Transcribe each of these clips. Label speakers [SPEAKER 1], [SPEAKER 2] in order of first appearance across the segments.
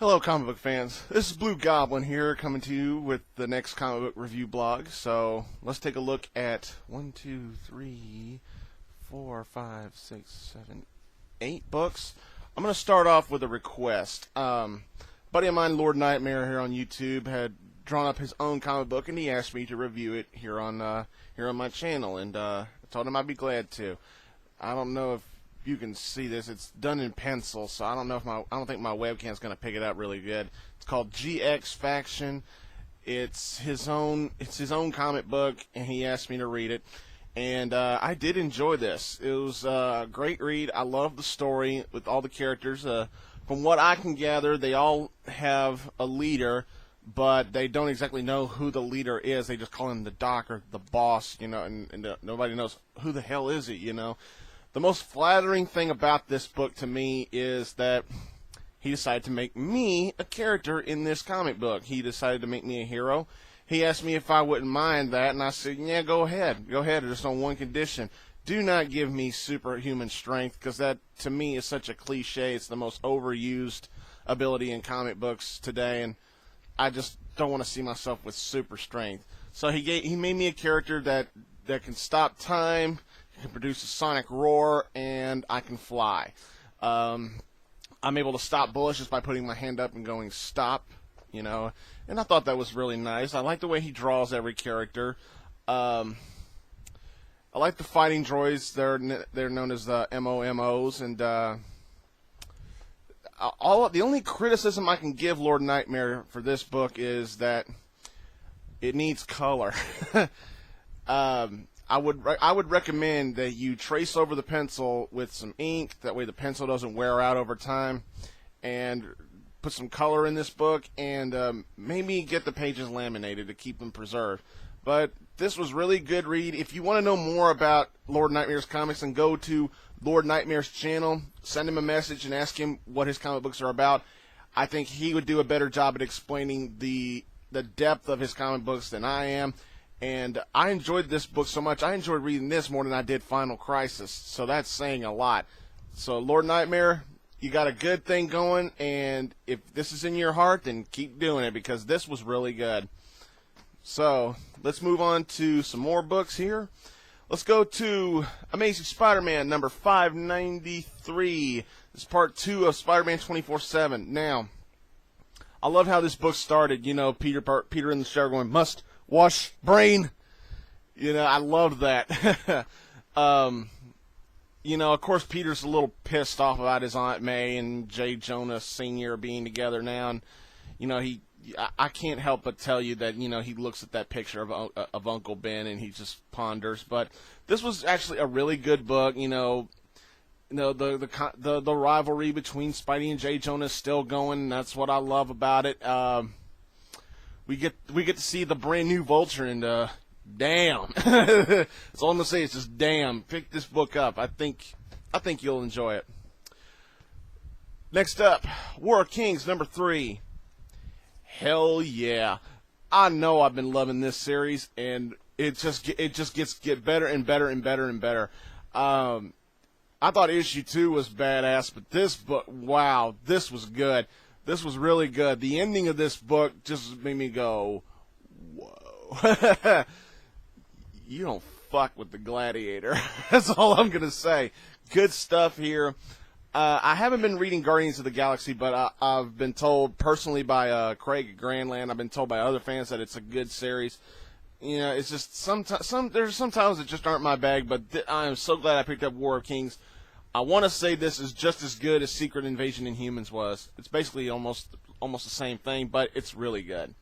[SPEAKER 1] Hello, comic book fans. This is Blue Goblin here, coming to you with the next comic book review blog. So let's take a look at 1, 2, 3, 4, 5, 6, 7, 8 books. I'm going to start off with a request. Buddy of mine, LordNightmair, here on YouTube, had drawn up his own comic book, and he asked me to review it here on my channel, and I told him I'd be glad to. I don't know if you can see this. It's done in pencil, so I don't know if I don't think my webcam's going to pick it up really good. It's called GX Faction. It's his own comic book, and he asked me to read it. And I did enjoy this. It was a great read. I love the story with all the characters. From what I can gather, they all have a leader, but they don't exactly know who the leader is. They just call him the doc or the boss, you know, and nobody knows who the hell is it, you know. The most flattering thing about this book to me is that he decided to make me a character in this comic book. He decided to make me a hero. He asked me if I wouldn't mind that, and I said, yeah, go ahead. Go ahead, just on one condition. Do not give me superhuman strength, because that, to me, is such a cliche. It's the most overused ability in comic books today, and I just don't want to see myself with super strength. So he made me a character that can stop time, can produce a sonic roar, and I can fly. I'm able to stop bullets just by putting my hand up and going stop, you know, and I thought that was really nice. I like the way he draws every character. I like the fighting droids. They're known as the MOMOs, and the only criticism I can give LordNightmair for this book is that it needs color. I would recommend that you trace over the pencil with some ink. That way the pencil doesn't wear out over time. And put some color in this book, and maybe get the pages laminated to keep them preserved. But this was really good read. If you want to know more about LordNightmair's comics, then go to LordNightmair's channel, send him a message, and ask him what his comic books are about. I think he would do a better job at explaining the depth of his comic books than I am. And I enjoyed this book so much. I enjoyed reading this more than I did Final Crisis. So that's saying a lot. So LordNightmair, you got a good thing going, and if this is in your heart, then keep doing it, because this was really good. So let's move on to some more books here. Let's go to Amazing Spider-Man number 593. This is part 2 of Spider-Man 24/7. Now, I love how this book started. You know, Peter in the shower going, "Must wash brain." You know, I love that. You know, of course, Peter's a little pissed off about his Aunt May and J. Jonah Sr. being together now. And, you know, I can't help but tell you that, you know, he looks at that picture of Uncle Ben and he just ponders. But this was actually a really good book. You know, the rivalry between Spidey and J. Jonah is still going. And that's what I love about it. We get to see the brand new Vulture, and damn, that's all I'm gonna say. Is just damn. Pick this book up. I think you'll enjoy it. Next up, War of Kings number 3. Hell yeah! I know I've been loving this series, and it just gets better and better and better and better. I thought issue 2 was badass, but this book, wow, this was good. This was really good. The ending of this book just made me go, whoa. You don't fuck with the Gladiator. That's all I'm going to say. Good stuff here. I haven't been reading Guardians of the Galaxy, but I've been told personally by Craig at Grandland, I've been told by other fans that it's a good series. You know, it's just there's some titles that just aren't my bag, but I am so glad I picked up War of Kings. I want to say this is just as good as Secret Invasion Inhumans was. It's basically almost the same thing, but it's really good.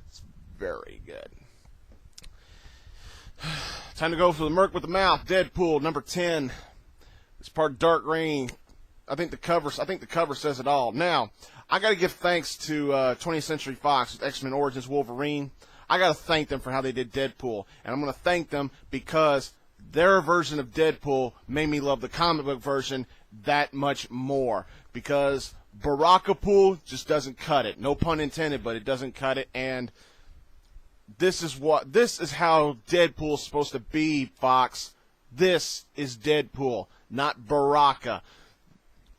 [SPEAKER 1] It's very good. Time to go for the Merc with the Mouth. Deadpool number 10. It's part Dark Reign. I think the cover says it all. Now, I got to give thanks to 20th Century Fox with X-Men Origins Wolverine. I got to thank them for how they did Deadpool, and I'm going to thank them because their version of Deadpool made me love the comic book version that much more, because Barakapool just doesn't cut it. No pun intended, but it doesn't cut it. And this is how Deadpool's supposed to be, Fox. This is Deadpool, not Baraka.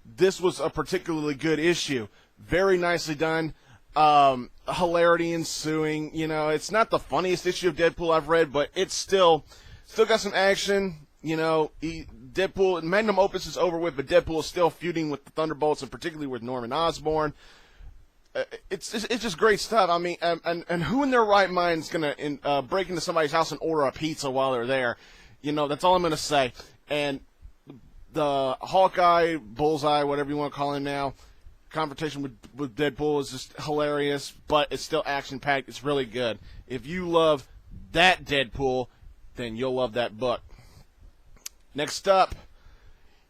[SPEAKER 1] This was a particularly good issue. Very nicely done. Hilarity ensuing. You know, it's not the funniest issue of Deadpool I've read, but it's still got some action. You know, Deadpool, Magnum Opus is over with, but Deadpool is still feuding with the Thunderbolts, and particularly with Norman Osborn. It's just great stuff. I mean, and who in their right mind is gonna break into somebody's house and order a pizza while they're there? You know, that's all I'm gonna say. And the Hawkeye, Bullseye, whatever you want to call him now, confrontation with Deadpool is just hilarious, but it's still action-packed. It's really good. If you love that Deadpool, then you'll love that book. Next up,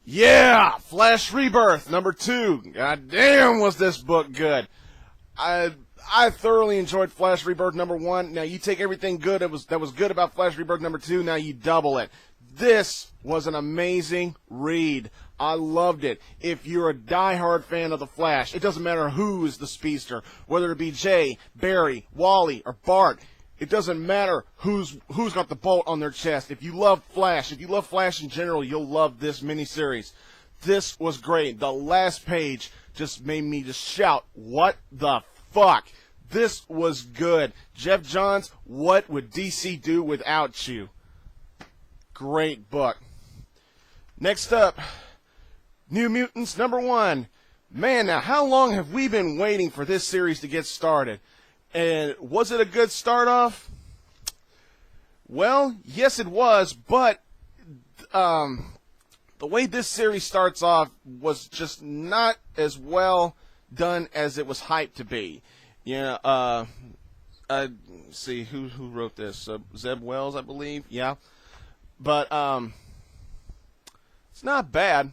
[SPEAKER 1] yeah, Flash Rebirth, number 2. God damn, was this book good. I thoroughly enjoyed Flash Rebirth number 1. Now, you take everything good that was good about Flash Rebirth number 2, now you double it. This was an amazing read. I loved it. If you're a diehard fan of The Flash, it doesn't matter who is the speedster, whether it be Jay, Barry, Wally, or Bart. It doesn't matter who's got the bolt on their chest. If you love Flash, if you love Flash in general, you'll love this miniseries. This was great. The last page just made me just shout, what the fuck? This was good. Jeff Johns, what would DC do without you? Great book. Next up, New Mutants number 1. Man, now how long have we been waiting for this series to get started? And was it a good start off? Well, yes it was, but the way this series starts off was just not as well done as it was hyped to be. You know, see who wrote this? Zeb Wells, I believe. Yeah, but it's not bad.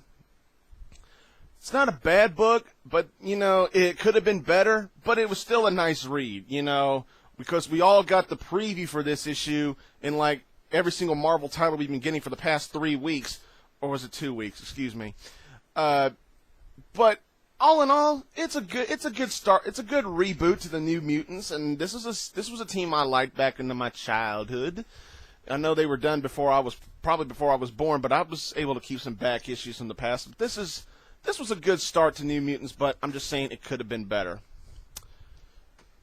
[SPEAKER 1] It's not a bad book, but, you know, it could have been better, but it was still a nice read, you know, because we all got the preview for this issue in, like, every single Marvel title we've been getting for the past 3 weeks, or was it 2 weeks, excuse me. But all in all, it's a good start. It's a good reboot to the New Mutants, and this was a team I liked back into my childhood. I know they were done before I was born, but I was able to keep some back issues from the past. But this was a good start to New Mutants, but I'm just saying it could have been better.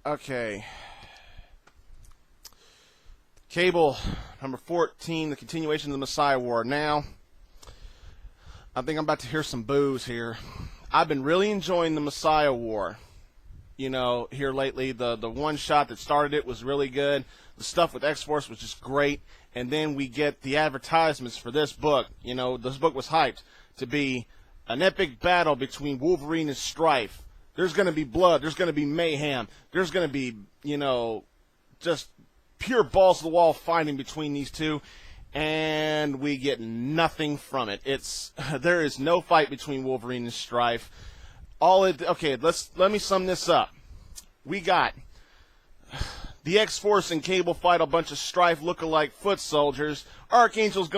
[SPEAKER 1] Okay. Cable, number 14, the continuation of the Messiah War. Now, I think I'm about to hear some boos here. I've been really enjoying the Messiah War. You know, here lately, the one shot that started it was really good. The stuff with X-Force was just great. And then we get the advertisements for this book. You know, this book was hyped to be an epic battle between Wolverine and Strife. There's going to be blood. There's going to be mayhem. There's going to be, you know, just pure balls to the wall fighting between these two. And we get nothing from it. There is no fight between Wolverine and Strife. Okay, let me sum this up. We got the X-Force and Cable fight a bunch of Strife lookalike foot soldiers. Archangel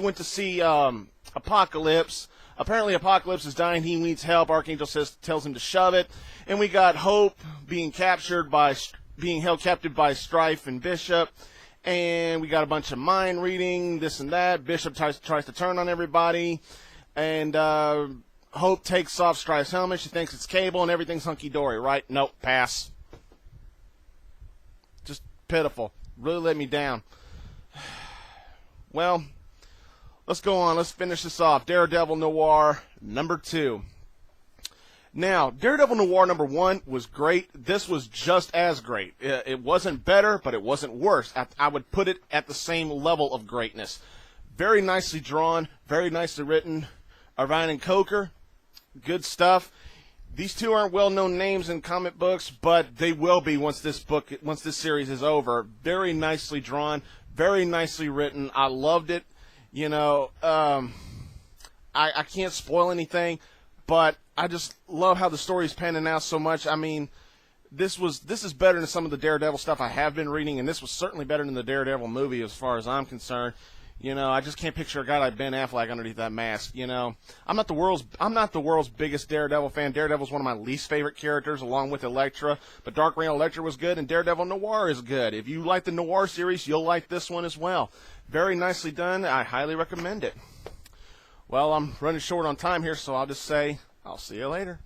[SPEAKER 1] went to see Apocalypse. Apparently Apocalypse is dying. He needs help. Archangel tells him to shove it. And we got Hope being held captive by Strife and Bishop. And we got a bunch of mind reading, this and that. Bishop tries to turn on everybody. And Hope takes off Strife's helmet. She thinks it's Cable and everything's hunky-dory, right? Nope, pass. Just pitiful. Really let me down. Well, let's go on. Let's finish this off. Daredevil Noir, number 2. Now, Daredevil Noir number 1 was great. This was just as great. It wasn't better, but it wasn't worse. I would put it at the same level of greatness. Very nicely drawn, very nicely written. Ryan and Coker, good stuff. These two aren't well-known names in comic books, but they will be once this series is over. Very nicely drawn, very nicely written. I loved it. You know, I can't spoil anything, but I just love how the story's panning out so much. I mean, this is better than some of the Daredevil stuff I have been reading, and this was certainly better than the Daredevil movie as far as I'm concerned. You know, I just can't picture a guy like Ben Affleck underneath that mask. You know, I'm not the world's biggest Daredevil fan. Daredevil's one of my least favorite characters, along with Elektra. But Dark Reign Elektra was good, and Daredevil Noir is good. If you like the Noir series, you'll like this one as well. Very nicely done. I highly recommend it. Well, I'm running short on time here, so I'll just say I'll see you later.